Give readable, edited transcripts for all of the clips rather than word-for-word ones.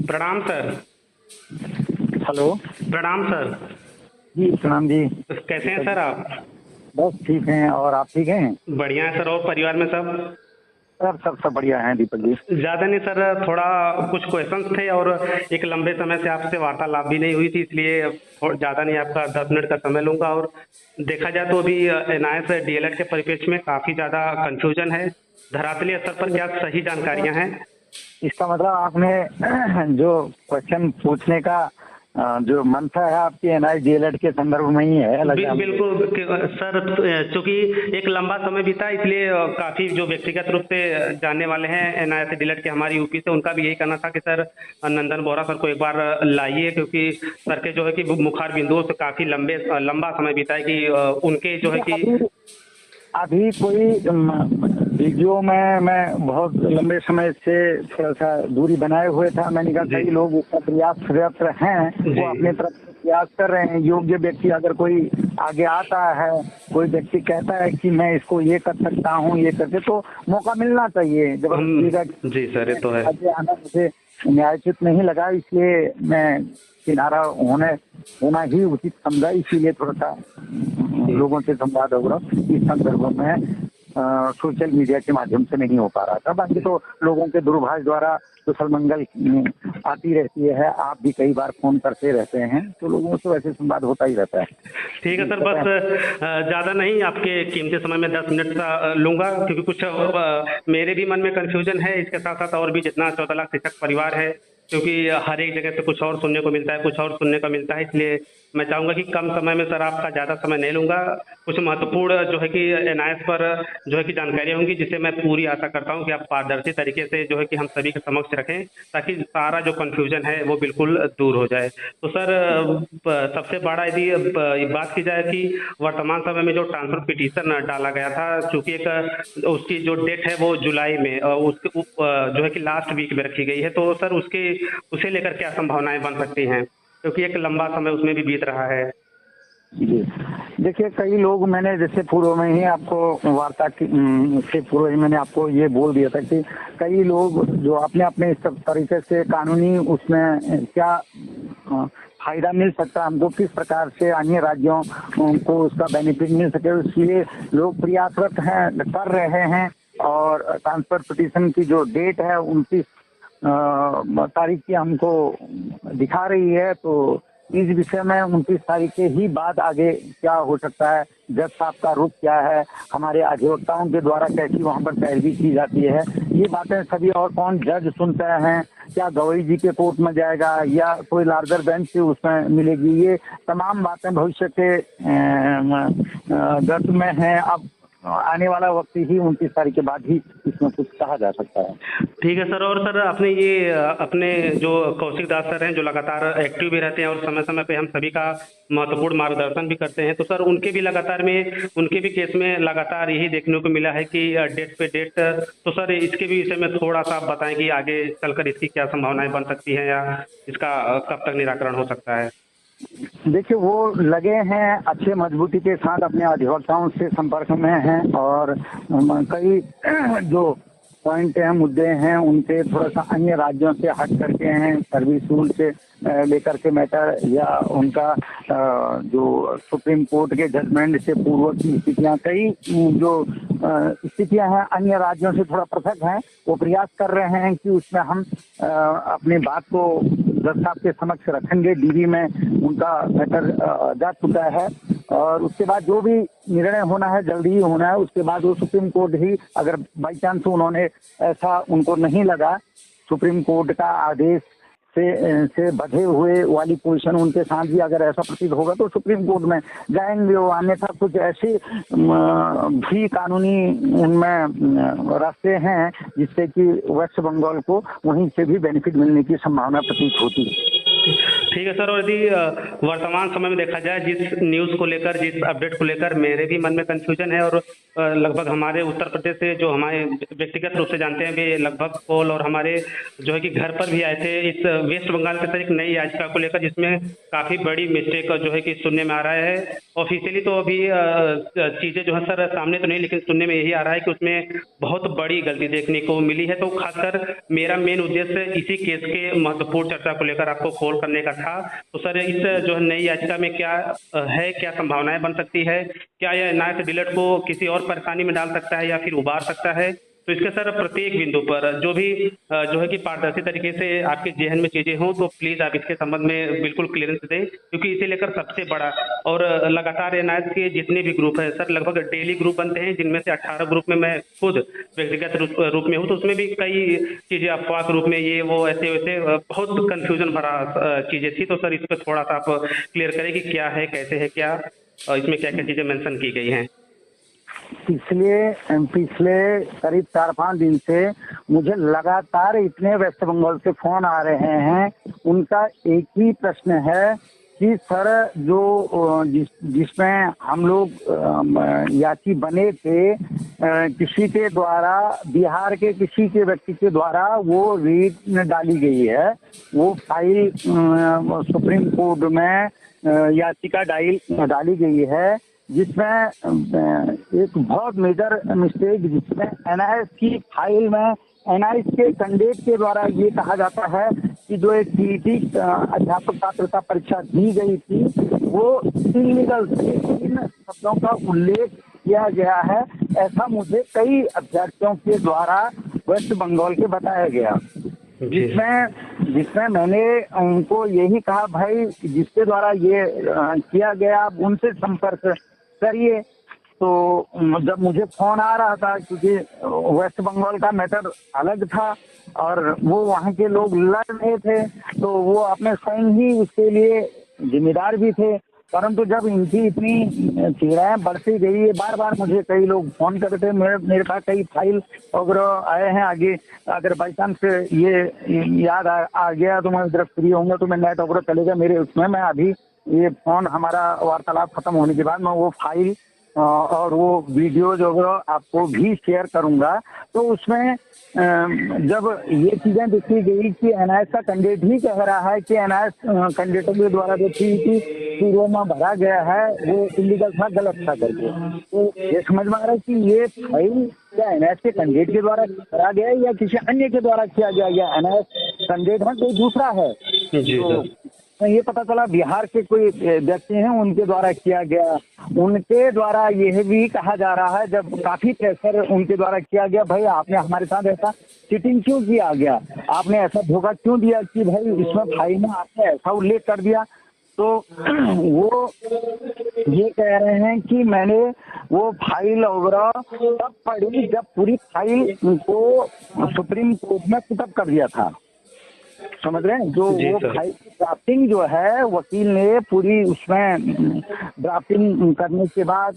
प्रणाम sir. Hello. प्रणाम sir. जी प्रणाम जी। कैसे हैं सर आप? बस ठीक हैं, और आप ठीक हैं? बढ़िया है सर। और परिवार में सब? सब बढ़िया हैं दीपक जी। ज़्यादा नहीं सर, थोड़ा कुछ क्वेश्चंस थे और एक लंबे समय से आपसे वार्तालाप भी नहीं हुई थी, इसलिए ज़्यादा नहीं, आपका 10 मिनट का समय लूँगा। और देखा जाए तो अभी एनआईएस डीएलएड के परिप्रेक्ष्य में काफ़ी ज़्यादा कन्फ्यूजन है। धरातलीय स्तर पर क्या सही जानकारियाँ हैं? इसका मतलब आपने जो क्वेश्चन पूछने का जो मंशा है आपकी एनआई डीएलएड के संदर्भ में ही है, लग रहा है मुझे। बिल्कुल सर, चूंकि एक लंबा समय बीता, इसलिए काफ़ी जो व्यक्तिगत रूप से जानने वाले हैं एनआईएस डीएलएड के हमारी यूपी से, उनका भी यही कहना था कि सर नंदन बोरा सर को एक बार लाइए, क्योंकि सर के जो है कि मुखार बिंदुओं से काफ़ी लंबा समय बीता है कि उनके जो है कि अभी कोई वीडियो में मैं बहुत लंबे समय से थोड़ा सा दूरी बनाए हुए था। मैंने कहा कई लोग उसका प्रयासरत हैं, वो अपने तरफ से प्रयास कर रहे हैं। योग्य व्यक्ति अगर कोई आगे आता है, कोई व्यक्ति कहता है कि मैं इसको ये कर सकता हूँ, ये करके, तो मौका मिलना चाहिए। जबरदस्ती जी सर, ये तो है। आगे आना मुझे न्यायोचित नहीं लगा, इसलिए मैं किनारा होना ही उचित समझा। इसीलिए थोड़ा सा लोगों से संवाद होगा इस संदर्भ में सोशल मीडिया के माध्यम से नहीं हो पा रहा था। बाकी तो लोगों के दूरभाष द्वारा कुशल मंगल आती रहती है। आप भी कई बार फोन करते रहते हैं, तो लोगों से वैसे संवाद होता ही रहता है। ठीक है सर, बस ज़्यादा नहीं, आपके कीमती समय में 10 मिनट का लूँगा, क्योंकि कुछ मेरे भी मन में कन्फ्यूजन है। इसके साथ साथ और भी जितना 14 लाख शिक्षक परिवार है, क्योंकि हर एक जगह से कुछ और सुनने को मिलता है, कुछ और सुनने को मिलता है, इसलिए मैं चाहूँगा कि कम समय में सर आपका ज़्यादा समय नहीं लूँगा। कुछ महत्वपूर्ण जो है कि एनआईएस पर जो है कि जानकारियाँ होंगी, जिसे मैं पूरी आशा करता हूँ कि आप पारदर्शी तरीके से जो है कि हम सभी के समक्ष रखें, ताकि सारा जो कन्फ्यूजन है वो बिल्कुल दूर हो जाए। तो सर सबसे बड़ा यदि बात की जाए कि वर्तमान समय में जो ट्रांसफर पिटीशन डाला गया था, चूँकि एक उसकी जो डेट है वो जुलाई में उसके जो है कि लास्ट वीक में रखी गई है, तो सर उसे लेकर क्या संभावनाएं बन सकती हैं, क्योंकि एक लंबा समय उसमें भी बीत रहा है। जी देखिए, कई लोग, मैंने जैसे पूर्व में ही आपको वार्ता से पूर्व ही मैंने आपको ये बोल दिया था कि कई लोग जो अपने अपने इस तरीके से कानूनी उसमें क्या फायदा मिल सकता है हमको, किस प्रकार से अन्य राज्यों को उसका बेनिफिट मिल सके, इसलिए लोग प्रयासरत हैं, कर रहे हैं। और ट्रांसफर पिटीशन की जो डेट है 29 तारीख की हमको दिखा रही है। तो इस विषय में 29 तारीख के ही बाद आगे क्या हो सकता है, जज साहब का रुख क्या है, हमारे अधिवक्ताओं के द्वारा कैसी वहाँ पर पैरवी की जाती है, ये बातें सभी, और कौन जज सुनते हैं, क्या गवई जी के कोर्ट में जाएगा या कोई लार्जर बेंच से उसमें मिलेगी, ये तमाम बातें भविष्य के गर्त में हैं। अब आने वाला वक्त ही 29 तारीख के बाद ही इसमें कुछ कहा जा सकता है। ठीक है सर। और सर आपने ये अपने जो कौशिक दास सर हैं, जो लगातार एक्टिव भी रहते हैं और समय समय पे हम सभी का महत्वपूर्ण मार्गदर्शन भी करते हैं, तो सर उनके भी केस में लगातार यही देखने को मिला है कि डेट पे डेट, तो सर इसके भी विषय में थोड़ा सा आप बताएं कि आगे चलकर इसकी क्या संभावनाएं बन सकती हैं, या इसका कब तक निराकरण हो सकता है? देखिए, वो लगे हैं अच्छे मजबूती के साथ, अपने अधिवक्ताओं से संपर्क में हैं, और कई जो पॉइंट हैं, मुद्दे हैं, उनके थोड़ा सा अन्य राज्यों से हट करके हैं। सर्विस रूल से लेकर के मैटर, या उनका जो सुप्रीम कोर्ट के जजमेंट से पूर्व की स्थितियाँ, कई जो स्थितियाँ हैं अन्य राज्यों से थोड़ा पृथक हैं। वो प्रयास कर रहे हैं कि उसमें हम अपनी बात को जज साहब के समक्ष रखेंगे। डीवी में उनका मैटर जा चुका है, और उसके बाद जो भी निर्णय होना है जल्दी ही होना है। उसके बाद वो सुप्रीम कोर्ट ही, अगर बाई चांस उन्होंने ऐसा उनको नहीं लगा, सुप्रीम कोर्ट का आदेश से बधे हुए वाली पोजीशन उनके साथ भी अगर ऐसा प्रतीत होगा, तो सुप्रीम कोर्ट में जाएंगे वो। अन्यथा कुछ ऐसे भी कानूनी उनमें रास्ते हैं जिससे कि वेस्ट बंगाल को वहीं से भी बेनिफिट मिलने की संभावना प्रतीत होती है। ठीक है सर। और यदि वर्तमान समय में देखा जाए, जिस न्यूज़ को लेकर, जिस अपडेट को लेकर मेरे भी मन में कन्फ्यूजन है, और लगभग हमारे उत्तर प्रदेश से जो हमारे व्यक्तिगत रूप से जानते हैं भी, लगभग कॉल और हमारे जो है कि घर पर भी आए थे इस वेस्ट बंगाल के सर एक नई याचिका को लेकर, जिसमें काफ़ी बड़ी मिस्टेक जो है कि सुनने में आ रहा है। ऑफिशियली तो अभी चीज़ें जो है सर सामने तो नहीं, लेकिन सुनने में यही आ रहा है कि उसमें बहुत बड़ी गलती देखने को मिली है। तो खासकर मेरा मेन उद्देश्य इसी केस के महत्वपूर्ण चर्चा को लेकर आपको कॉल करने का था। तो सर इस जो है नई याचिका में क्या है, क्या संभावनाएं बन सकती है, क्या यह एनआईए डिलेट को किसी और परेशानी में डाल सकता है या फिर उबार सकता है? तो इसके सर प्रत्येक बिंदु पर जो भी जो है कि पारदर्शी तरीके से आपके जहन में चीजें हों, तो प्लीज आप इसके संबंध में बिल्कुल क्लियरेंस दें, क्योंकि इसे लेकर सबसे बड़ा और लगातार एनआईए के जितने भी ग्रुप है सर, लगभग डेली ग्रुप बनते हैं, जिनमें से 18 ग्रुप में मैं खुद व्यक्तिगत रूप में हूँ। तो उसमें भी कई चीजें अफवाह के रूप में ये वो ऐसे वैसे बहुत कंफ्यूजन भरा चीजें थी। तो सर इस पर थोड़ा सा आप क्लियर करें कि क्या है, कैसे है, क्या इसमें क्या क्या चीजें मेंशन की गई हैं। पिछले करीब 4-5 दिन से मुझे लगातार इतने वेस्ट बंगाल से फोन आ रहे हैं। उनका एक ही प्रश्न है कि सर जो जिसमें हम लोग याची बने थे, किसी के द्वारा, बिहार के किसी के व्यक्ति के द्वारा वो रीट डाली गई है, वो फाइल सुप्रीम कोर्ट में याचिका डाली गई है, जिसमें एक बहुत मेजर मिस्टेक, जिसमें एनआईएस की फाइल में एनआईएस के कैंडिडेट के द्वारा ये कहा जाता है कि जो एक टीईटी अध्यापक पात्रता परीक्षा दी गई थी वो इलीगल थी, इन शब्दों का उल्लेख किया गया है। ऐसा मुझे कई अभ्यर्थियों के द्वारा वेस्ट बंगाल के बताया गया, जिसमें मैंने उनको यही कहा, भाई जिसके द्वारा ये किया गया आप उनसे संपर्क करिए। तो जब मुझे फोन आ रहा था, क्योंकि वेस्ट बंगाल का मैटर अलग था और वो वहाँ के लोग लड़ रहे थे, तो वो अपने स्वयं ही उसके लिए जिम्मेदार भी थे। परंतु जब इनकी इतनी चीड़ाएं बढ़ती गई, बार बार मुझे कई लोग फोन करते, मेरे पास कई फाइल वगैरह आए हैं। आगे अगर बाई चांस ये याद आ गया तो मैं इधर फ्री होऊंगा तो मैं नेट वगैरह चलेगा मेरे उसमें, मैं अभी ये फोन हमारा वार्तालाप खत्म होने के बाद मैं वो फाइल और वो वीडियोज वगैरह आपको भी शेयर करूंगा। तो उसमें जब ये चीजें देखी गई कि एनआईएस का कैंडिडेट ही कह रहा है कि एनआईएस कैंडिडेटों के द्वारा जो टीईटी पूर्व में भरा गया है वो इलीगल था, गलत था करके, तो ये समझ में आ रहा है कि ये फाइल क्या एनआईएस के कैंडिडेट के द्वारा करा गया है या किसी अन्य के द्वारा किया गया, या एनआईएस कैंडिडेट है कोई दूसरा है। तो ये पता चला बिहार के कोई व्यक्ति हैं उनके द्वारा किया गया। उनके द्वारा यह भी कहा जा रहा है, जब काफी प्रेशर उनके द्वारा किया गया, भाई आपने हमारे साथ ऐसा चीटिंग क्यों किया गया, आपने ऐसा धोखा क्यों दिया कि भाई इसमें फाइल में आपने ऐसा उल्लेख कर दिया। तो वो ये कह रहे हैं कि मैंने वो फाइल वगैरह तब पढ़ी जब पूरी फाइल को सुप्रीम कोर्ट में पुटअप कर दिया था, समझ रहे हैं। जो वो फाइल की ड्राफ्टिंग जो है वकील ने पूरी उसमें ड्राफ्टिंग करने के बाद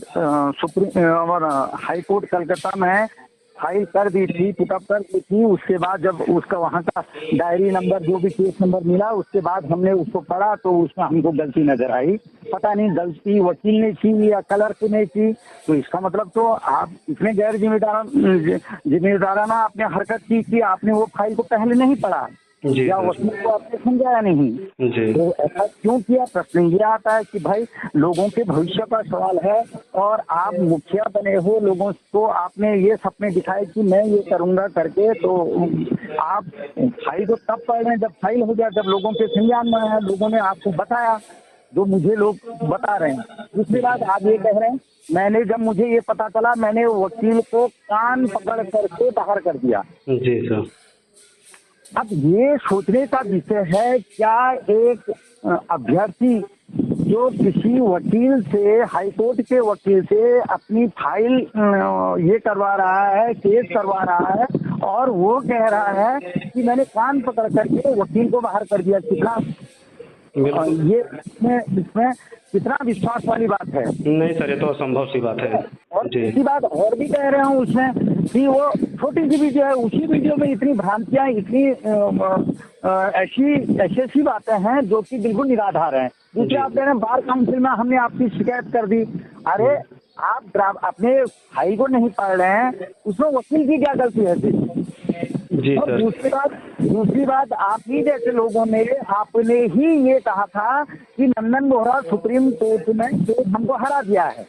सुप्रीम और हाई कोर्ट कलकत्ता में फाइल कर दी थी, पुटअप कर दी थी। उसके बाद जब उसका वहाँ का डायरी नंबर जो भी केस नंबर मिला, उसके बाद हमने उसको पढ़ा तो उसमें हमको गलती नजर आई। पता नहीं गलती वकील ने की या क्लर्क ने की, तो इसका मतलब तो आप इतने गैर जिम्मेदाराना आपने हरकत की कि आपने वो फाइल को पहले नहीं पढ़ा या वकील को आपने समझाया नहीं। तो ऐसा क्यों किया, प्रश्न ये आता है कि भाई लोगों के भविष्य का सवाल है और आप मुखिया बने हो, लोगों को आपने ये सपने दिखाए कि मैं ये करूंगा करके, तो आप फाइल को तब पढ़ रहे हैं जब फाइल हो गया, जब लोगों के संज्ञान में है, लोगों ने आपको बताया, जो मुझे लोग बता रहे हैं। दूसरी बात आप ये कह रहे हैं, मैंने जब मुझे ये पता चला मैंने वकील को कान पकड़ करके बाहर कर दिया। जी सर। अब ये सोचने का विषय है, क्या एक अभ्यर्थी जो किसी वकील से, हाईकोर्ट के वकील से अपनी फाइल ये करवा रहा है, केस करवा रहा है, और वो कह रहा है कि मैंने कान पकड़ करके वकील को बाहर कर दिया, कितना ये इसमें कितना विश्वास वाली बात है। नहीं सर, ये तो असंभव सी बात है। और जी इसी बात और भी कह रहा हूँ उसमें कि वो छोटी सी वीडियो है, उसी वीडियो में इतनी भ्रांतियां, इतनी ऐसी बातें हैं जो कि बिल्कुल निराधार हैं। दूसरे आप कह रहे हैं बार काउंसिल में हमने आपकी शिकायत कर दी। अरे आप अपने भाई को नहीं पढ़ रहे हैं, उसमें वकील की क्या गलती है फिर? जी और सर। दूसरी बात आप ही जैसे लोगों ने, आपने ही ये कहा था कि नंदन बोहरा सुप्रीम कोर्ट में केस हमको हरा दिया है।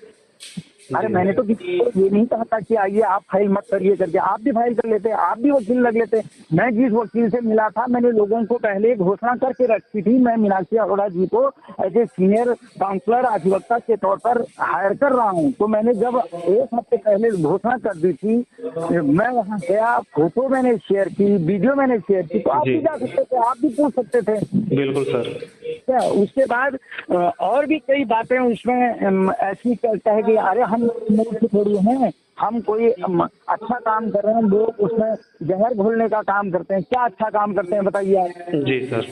अरे मैंने तो किसी को ये नहीं कहा था कि आइए आप फाइल मत करिए करके, आप भी फाइल कर लेते, आप भी वकील लग लेते। मैं जिस वकील से मिला था, मैंने लोगों को पहले घोषणा करके रखी थी, मैं मीनाक्षी अरोड़ा जी को एज ए सीनियर काउंसलर अधिवक्ता के तौर पर हायर कर रहा हूँ। तो मैंने जब 1 हफ्ते पहले घोषणा कर दी थी, मैं वहाँ गया, फोटो मैंने शेयर की, वीडियो मैंने शेयर की, तो आप भी जा सकते थे, आप भी पूछ सकते थे। बिल्कुल सर। क्या उसके बाद और भी कई बातें उसमें ऐसी कहे कि अरे हम मूर्ख थोड़ी हैं, हम कोई अच्छा काम कर रहे हैं, लोग उसमें जहर घोलने का काम करते हैं। क्या अच्छा काम करते हैं बताइए आप? जी सर।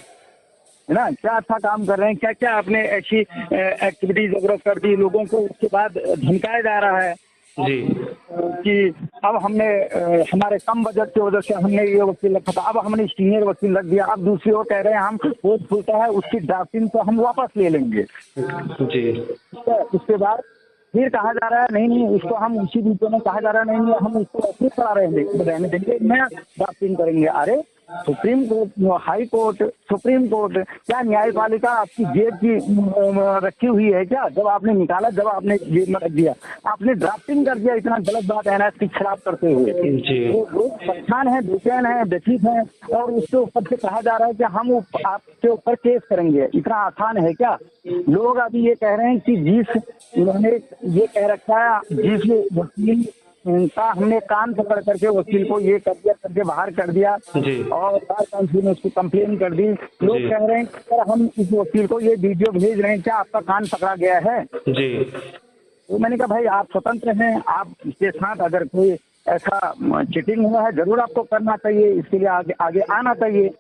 है ना, क्या अच्छा काम कर रहे हैं, क्या क्या आपने ऐसी एक्टिविटीज वगैरह कर दी लोगों को, उसके बाद धमकाया जा रहा है जी कि अब हमने हमारे कम बजट की वजह से हमने ये वकील रखा था, अब हमने सीनियर वकील रख दिया। अब दूसरी ओर कह रहे हैं हम कोर्ट खुलता है उसकी ड्राफ्टिंग तो हम वापस ले लेंगे। जी उसके बाद फिर कहा जा रहा है नहीं नहीं, उसको हम उसी वीडियो में कहा जा रहा है नहीं नहीं हम इसको ऐसे करा रहने देंगे, नया ड्राफ्टिंग करेंगे। अरे supreme court, high court, supreme court, क्या न्यायपालिका आपकी जेब की रखी हुई है क्या? जब आपने निकाला, जब आपने जेब में रख दिया, आपने ड्राफ्टिंग कर दिया इतना गलत बात एनआईएस की खिलाफ करते हुए। जी वो लोग परेशान हैं, बेचैन हैं, व्यथित हैं, और उसके ऊपर से कहा जा रहा है कि हम आपके ऊपर केस करेंगे। इतना आसान है क्या? लोग अभी ये कह रहे हैं कि जिस उन्होंने ये कह रखा है, जिस वकील का हमने कान पकड़ करके वकील को ये कर दिया, करके बाहर कर दिया जी और बार काउंसिल में उसकी कंप्लेन कर दी। लोग जी। कह रहे हैं कि सर हम इस वकील को ये वीडियो भेज रहे हैं, क्या आपका कान पकड़ा गया है? जी तो मैंने कहा भाई आप स्वतंत्र हैं, आपके साथ अगर कोई ऐसा चीटिंग हुआ है जरूर आपको करना चाहिए, इसके लिए आगे आगे आना चाहिए,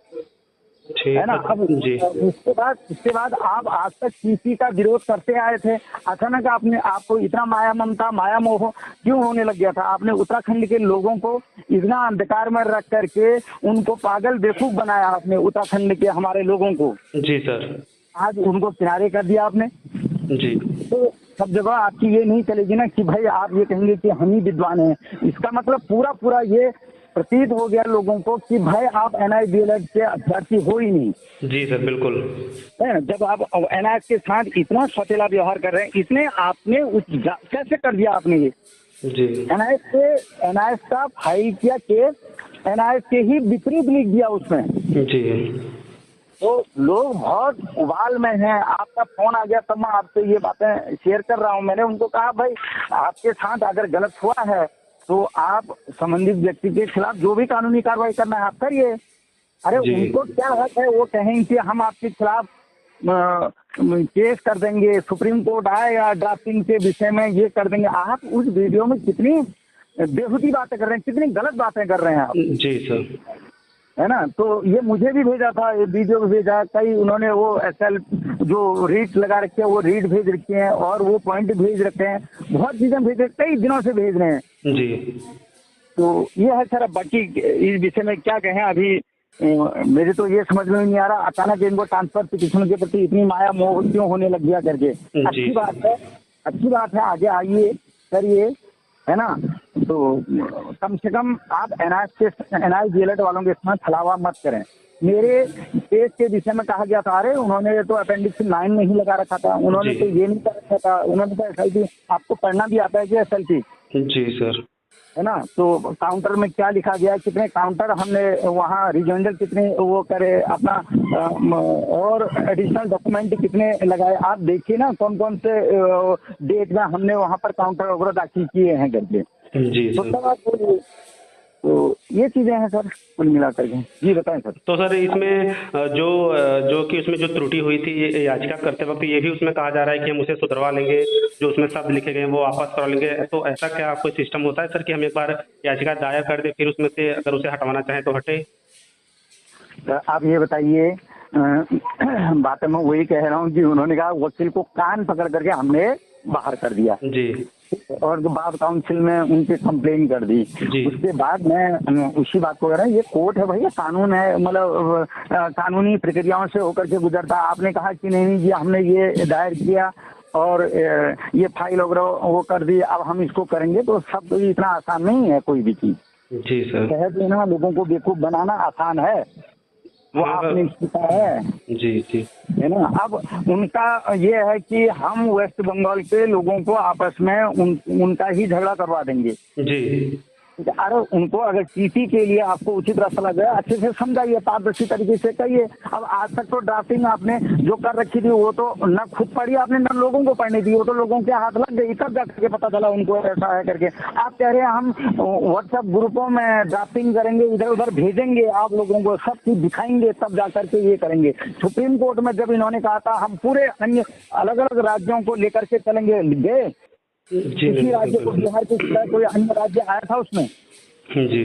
ठीक है ना। अब जी उसके बाद आप आज तक किसी का विरोध करते आए थे, अचानक आपको इतना माया ममता, माया मोह क्यों होने लग गया था? आपने उत्तराखंड के लोगों को इतना अंधकार में रख करके उनको पागल बेवकूफ बनाया आपने, उत्तराखंड के हमारे लोगों को। जी सर। आज उनको किनारे कर दिया आपने। जी तो सब जगह आपकी ये नहीं चलेगी ना कि भाई आप ये कहेंगे कि हम ही विद्वान हैं। इसका मतलब पूरा ये प्रतीत हो गया लोगों को कि भाई आप एनआई डीएलएड के अभ्यर्थी हो ही नहीं। जी सर बिल्कुल। है, जब आप एनआई के साथ इतना सौतेला व्यवहार कर रहे हैं, इसने आपने कैसे कर दिया आपने ये? जी एनआई का फाइल किया केस, एनआई के ही विपरीत लिख दिया उसमें। जी तो लोग बहुत उबाल में हैं। आपका फोन आ गया तब मैं आपसे ये बातें शेयर कर रहा हूँ। मैंने उनको कहा भाई आपके साथ अगर गलत हुआ है तो आप संबंधित व्यक्ति के खिलाफ जो भी कानूनी कार्रवाई करना है आप करिए। अरे उनको क्या हक है वो कहें कि हम आपके खिलाफ केस कर देंगे, सुप्रीम कोर्ट आएगा ड्राफ्टिंग के विषय में ये कर देंगे। आप उस वीडियो में कितनी बेहुदी बातें कर रहे हैं, कितनी गलत बातें कर रहे हैं आप। जी सर। है ना, तो ये मुझे भी भेजा था, ये वीडियो भी भेजा, कई उन्होंने वो एसएल जो रीड लगा रखे हैं वो रीड भेज रखे हैं और वो पॉइंट भेज रखे हैं, बहुत चीजें भेज रहे, कई दिनों से भेज रहे हैं। जी तो ये है सर। बाकी इस विषय में क्या कहें अभी मेरे तो ये समझ में नहीं आ रहा, अचानक इनको ट्रांसफर पिटिशन के प्रति इतनी माया मोह क्यों होने लग गया करके। अच्छी बात है, आगे आइए करिए, है ना। तो कम से कम आप एनआई डीएलएड वालों के साथ छलावा मत करें। मेरे केस के विषय में कहा गया था, अरे उन्होंने तो अपेंडिक्स 9 में ही लगा रखा था, उन्होंने तो ये नहीं कर रखा था, उन्होंने तो एसएलटी, आपको पढ़ना भी आता है कि एसएलटी? जी सर। है ना, तो काउंटर में क्या लिखा गया है, कितने काउंटर हमने वहाँ रिजॉइंडर कितने वो करे अपना, और एडिशनल डॉक्यूमेंट कितने लगाए, आप देखिए ना कौन कौन से डेट में हमने वहाँ पर काउंटर वगैरह दाखिल किए हैं करके। जी सर। तो ये चीजें हैं सर कुल मिलाकर के। जी बताएं सर। तो सर इसमें जो कि उसमें जो त्रुटि हुई थी ये याचिका करते वक्त ये भी उसमें कहा जा रहा है कि हम उसे सुधरवा लेंगे, जो उसमें शब्द लिखे गए हैं वो वापस करा लेंगे। तो ऐसा क्या कोई सिस्टम होता है सर कि हम एक बार याचिका दायर कर दे फिर उसमें से अगर उसे हटवाना चाहें तो हटे? आप ये बताइए बातें मैं वही कह रहा हूँ कि उन्होंने कहा वकील को कान पकड़ करके हमने बाहर कर दिया जी और बार काउंसिल में उनकी कंप्लेन कर दी। जी। उसके बाद मैं उसी बात को कह रहा हूँ, ये कोर्ट है भैया, कानून है, मतलब कानूनी प्रक्रियाओं से होकर के गुजरता। आपने कहा कि नहीं जी हमने ये दायर किया और ये फाइल वगैरह वो कर दी, अब हम इसको करेंगे, तो सब तो इतना आसान नहीं है कोई भी चीज। जी सर। कह देना लोगों को बेवकूफ बनाना आसान है, वो हाँ, आपने सीखा है जी जी है ना। अब उनका ये है कि हम वेस्ट बंगाल के लोगों को आपस में उनका ही झगड़ा करवा देंगे। जी। अरे उनको अगर टीटी के लिए आपको उचित रास्ता लग गया, अच्छे से समझाइए, पारदर्शी तरीके से कहिए। अब आज तक तो ड्राफ्टिंग आपने जो कर रखी थी वो तो न खुद पढ़ी आपने न लोगों को पढ़ने दी, वो तो लोगों के हाथ लग गई, तब जाकर के पता चला उनको ऐसा है करके। आप कह रहे हैं हम व्हाट्सएप ग्रुपों में ड्राफ्टिंग करेंगे, इधर उधर भेजेंगे, आप लोगों को सब चीज दिखाएंगे, तब जाकर के ये करेंगे। सुप्रीम कोर्ट में जब इन्होंने कहा था हम पूरे अन्य अलग अलग राज्यों को लेकर के चलेंगे, गए किसी राज्य को, बिहार के कोई अन्य राज्य आया था उसमें? जी।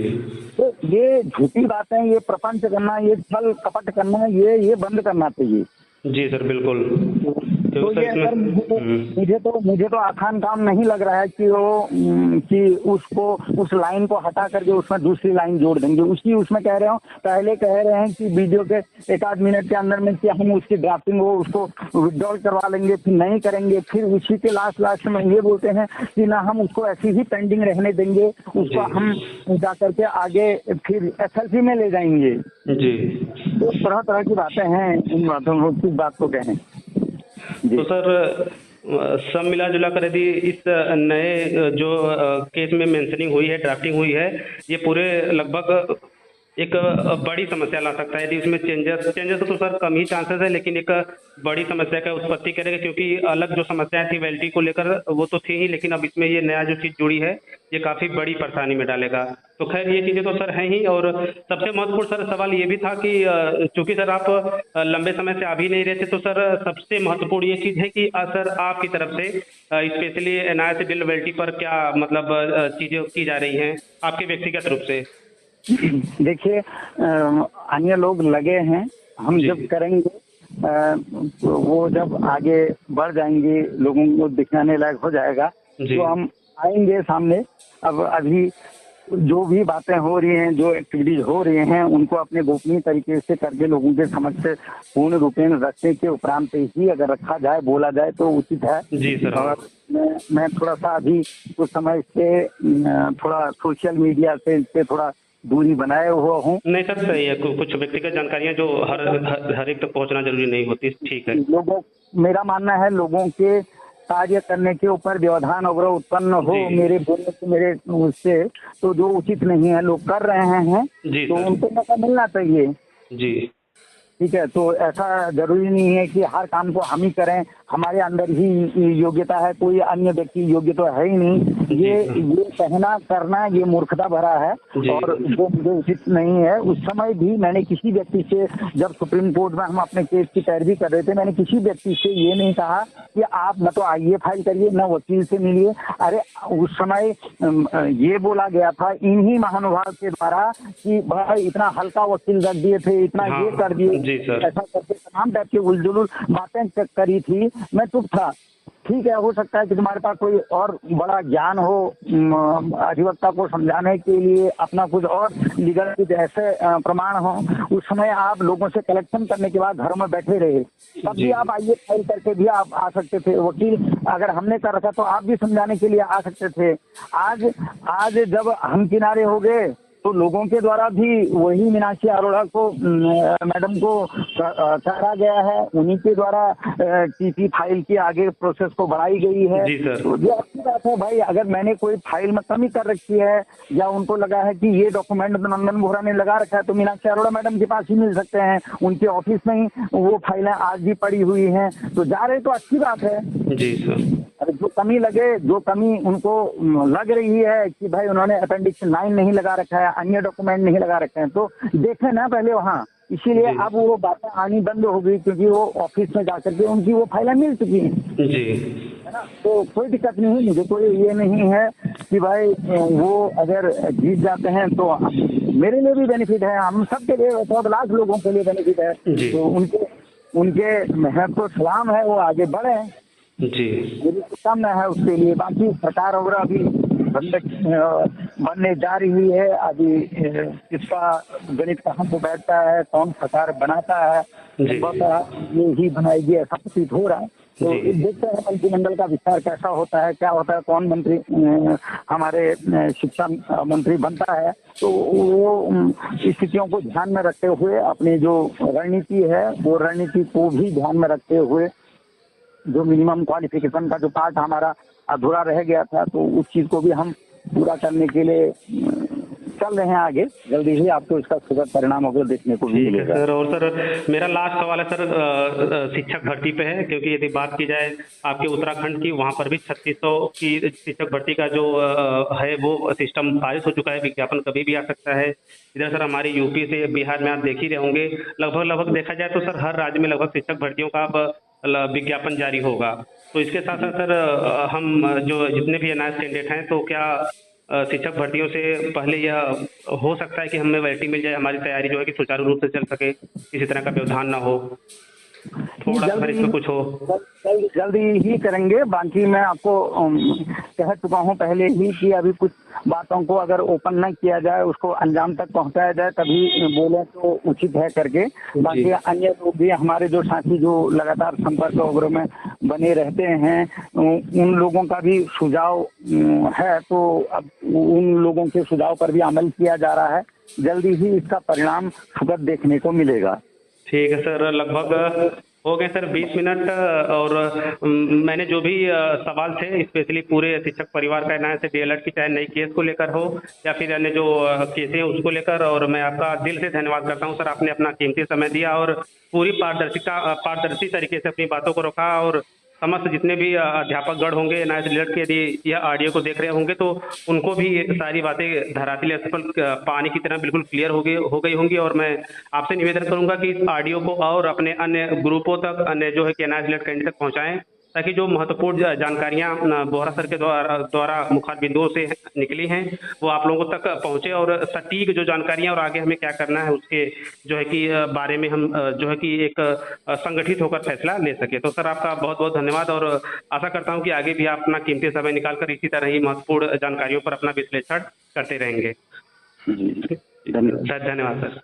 तो ये झूठी बातें, ये प्रपंच करना, ये छल कपट करना, ये बंद करना चाहिए। जी सर बिल्कुल। तो ये अगर मुझे तो आसान काम नहीं लग रहा है कि वो कि उसको उस लाइन को हटा करके उसमें दूसरी लाइन जोड़ देंगे। उसमें कह रहे हो, पहले कह रहे हैं कि वीडियो के 1-8 मिनट के अंदर में कि हम उसकी ड्राफ्टिंग हो उसको विड्रॉल करवा लेंगे, फिर नहीं करेंगे, फिर उसी के लास्ट में ये बोलते हैं कि ना हम उसको ऐसी ही पेंडिंग रहने देंगे, उसको हम जा करके आगे फिर SLC में ले जाएंगे। जी। तो तरह तरह की बातें हैं, इन बातों किस बात को कहें। तो सर सब मिला जुला कर यदि इस नए जो केस में मेंशनिंग हुई है, ड्राफ्टिंग हुई है, ये पूरे लगभग एक बड़ी समस्या ला सकता है। यदि उसमें चेंजेस तो सर कम ही चांसेस है, लेकिन एक बड़ी समस्या का उत्पत्ति करेगा, क्योंकि अलग जो समस्याएं थी वैलिडिटी को लेकर वो तो थी ही, लेकिन अब इसमें ये नया जो चीज़ जुड़ी है ये काफ़ी बड़ी परेशानी में डालेगा। तो खैर ये चीज़ें तो सर हैं ही। और सबसे महत्वपूर्ण सर सवाल ये भी था कि चूंकि सर आप लंबे समय से आ भी नहीं रहे थे, तो सर सबसे महत्वपूर्ण ये चीज़ है कि सर आपकी तरफ से स्पेशली NIA बिल वैलिडिटी पर क्या मतलब चीज़ें की जा रही हैं आपके व्यक्तिगत रूप से? देखिए अन्य लोग लगे हैं, हम जब करेंगे वो जब आगे बढ़ जाएंगे, लोगों को दिखाने लायक हो जाएगा तो हम आएंगे सामने। अब अभी जो भी बातें हो रही हैं, जो एक्टिविटीज हो रही हैं, उनको अपने गोपनीय तरीके से करके लोगों के समक्ष पूर्ण रूपेण रखने के उपरांत ही अगर रखा जाए, बोला जाए तो उचित है। जी सर। और मैं थोड़ा सा अभी कुछ समय से थोड़ा सोशल मीडिया से थोड़ा दूरी बनाए हुआ हूँ। नहीं सर सही है, कुछ व्यक्तिगत जानकारियां जो हर एक तक पहुंचना जरूरी नहीं होती, ठीक है। मेरा मानना है लोगों के कार्य करने के ऊपर व्यवधान अगर उत्पन्न हो मेरे बोलने से, मेरे उससे, तो जो उचित नहीं है, लोग कर रहे हैं तो उनको मौका मिलना चाहिए। जी ठीक है। तो ऐसा जरूरी नहीं है कि हर काम को हम ही करें, हमारे अंदर ही योग्यता है, कोई अन्य व्यक्ति योग्य तो है ही नहीं। ये कहना करना ये मूर्खता भरा है और जो मुझे उचित नहीं है। उस समय भी मैंने किसी व्यक्ति से, जब सुप्रीम कोर्ट में हम अपने केस की पैरवी कर रहे थे, मैंने किसी व्यक्ति से ये नहीं कहा कि आप न तो आइए फाइल करिए, न वकील से मिलिए। अरे उस समय ये बोला गया था इन्हीं महानुभाव के द्वारा कि भाई इतना हल्का वकील रख दिए थे, इतना ये कर दिए, ऐसा करके तमाम टाइप की उलझुल बातें करी थी। मैं चुप था। ठीक है, हो सकता है कि तुम्हारे पास कोई और बड़ा ज्ञान हो, अधिवक्ता को समझाने के लिए अपना कुछ और लीगल कुछ ऐसे प्रमाण हो। उस समय आप लोगों से कलेक्शन करने के बाद घरों में बैठे रहे, तब भी आप आइए फाइल करके भी आप आ सकते थे। वकील अगर हमने कर रखा तो आप भी समझाने के लिए आ सकते थे। आज जब हम किनारे हो गए तो लोगों के द्वारा भी वही मीनाक्षी अरोड़ा को मैडम को कहा गया है, उन्हीं के द्वारा टीपी फाइल की आगे प्रोसेस को बढ़ाई गई है। तो ये अच्छी बात है भाई। अगर मैंने कोई फाइल में कमी कर रखी है या उनको लगा है कि ये डॉक्यूमेंट नंदन बोहरा ने लगा रखा है, तो मीनाक्षी अरोड़ा मैडम के पास ही मिल सकते हैं। उनके ऑफिस में ही वो फाइलें आज भी पड़ी हुई हैं, तो जा रहे तो अच्छी बात है। जी सर। अरे जो कमी लगे, जो कमी उनको लग रही है कि भाई उन्होंने अपेंडिक्स 9 नहीं लगा रखा है, अन्य डॉक्यूमेंट नहीं लगा रखे हैं, तो देखें ना पहले वहाँ। इसीलिए अब वो बातें आनी बंद हो गई, क्योंकि वो ऑफिस में जाकर के उनकी वो फाइलें मिल चुकी हैं। जी है ना। तो कोई दिक्कत नहीं है, मुझे कोई ये नहीं है कि भाई वो अगर जीत जाते हैं तो मेरे लिए भी बेनिफिट है, हम सबके लिए, 100 लाख लोगों के लिए बेनिफिट है। जी। तो उनके मेहनत को सलाम है, वो आगे बढ़े, जी। मेरी शुभकामना है उसके लिए। बाकी सरकार वगैरह अभी बनने जा रही है, अभी इसका गणित कहाँ से बैठता है, कौन सरकार बनाता है, जी। ये ही बनाएगी ऐसा प्रतीत हो रहा है। तो जी। देखते हैं मंत्रिमंडल का विस्तार कैसा होता है, क्या होता है, कौन मंत्री हमारे शिक्षा मंत्री बनता है। तो वो स्थितियों को ध्यान में रखते हुए अपनी जो रणनीति है वो रणनीति को भी ध्यान में रखते हुए जो मिनिमम क्वालिफिकेशन का जो पार्ट हमारा अधूरा रह गया था, तो उस चीज को भी हम पूरा करने के लिए चल रहे हैं आगे। जल्दी ही आपको इसका सुखद परिणाम वगैरह देखने को भी मिलेगा। सर, और सर मेरा लास्ट सवाल है सर, शिक्षक भर्ती पे है, क्योंकि यदि बात की जाए आपके उत्तराखंड की, वहाँ पर भी 3600 की शिक्षक भर्ती का जो है वो सिस्टम पारित हो चुका है, विज्ञापन कभी भी आ सकता है। इधर सर हमारे यूपी से बिहार में आप देख ही रहे होंगे, लगभग देखा जाए तो सर हर राज्य में लगभग शिक्षक भर्तियों का अब विज्ञापन जारी होगा। तो इसके साथ साथ सर हम जो जितने भी एनआईएस कैंडिडेट हैं, तो क्या शिक्षक भर्तियों से पहले यह हो सकता है कि हमें वैलिडिटी मिल जाए, हमारी तैयारी जो है कि सुचारू रूप से चल सके, किसी तरह का व्यवधान ना हो, थोड़ा सा इसमें कुछ हो? जल्दी ही करेंगे। बाकी मैं आपको कह चुका हूँ पहले ही कि अभी कुछ बातों को अगर ओपन न किया जाए, उसको अंजाम तक पहुंचाया जाए, तभी बोले तो उचित है करके। बाकी अन्य लोग भी हमारे जो साथी जो लगातार संपर्क वगैरह में बने रहते हैं, उन लोगों का भी सुझाव है, तो अब उन लोगों के सुझाव पर भी अमल किया जा रहा है। जल्दी ही इसका परिणाम सुखद देखने को मिलेगा। ठीक है सर, लगभग हो गए सर 20 मिनट, और मैंने जो भी सवाल थे स्पेशली पूरे शिक्षक परिवार का एनआईएस से डीएलएड की, चाहे नई केस को लेकर हो या फिर अन्य जो केसें हैं उसको लेकर, और मैं आपका दिल से धन्यवाद करता हूं सर, आपने अपना कीमती समय दिया और पूरी पारदर्शी तरीके से अपनी बातों को रखा। और समस्त जितने भी अध्यापकगण होंगे एनआईएस रिलेटेड के, यदि यह ऑडियो को देख रहे होंगे तो उनको भी सारी बातें धरातल पर पानी की तरह बिल्कुल क्लियर हो गई होंगी। और मैं आपसे निवेदन करूंगा कि इस ऑडियो को और अपने अन्य ग्रुपों तक, अन्य जो है कि एनआईएस रिलेटेड कैंडिडेट तक पहुंचाएं, ताकि जो महत्वपूर्ण जानकारियां बोहरा सर के द्वारा मुखार बिंदुओं से निकली हैं वो आप लोगों तक पहुंचे, और सटीक जो जानकारियां और आगे हमें क्या करना है उसके जो है कि बारे में हम जो है कि एक संगठित होकर फैसला ले सके। तो सर आपका बहुत बहुत धन्यवाद, और आशा करता हूं कि आगे भी आप अपना कीमती समय निकालकर इसी तरह ही महत्वपूर्ण जानकारियों पर अपना विश्लेषण करते रहेंगे। धन्यवाद धन्यवाद सर।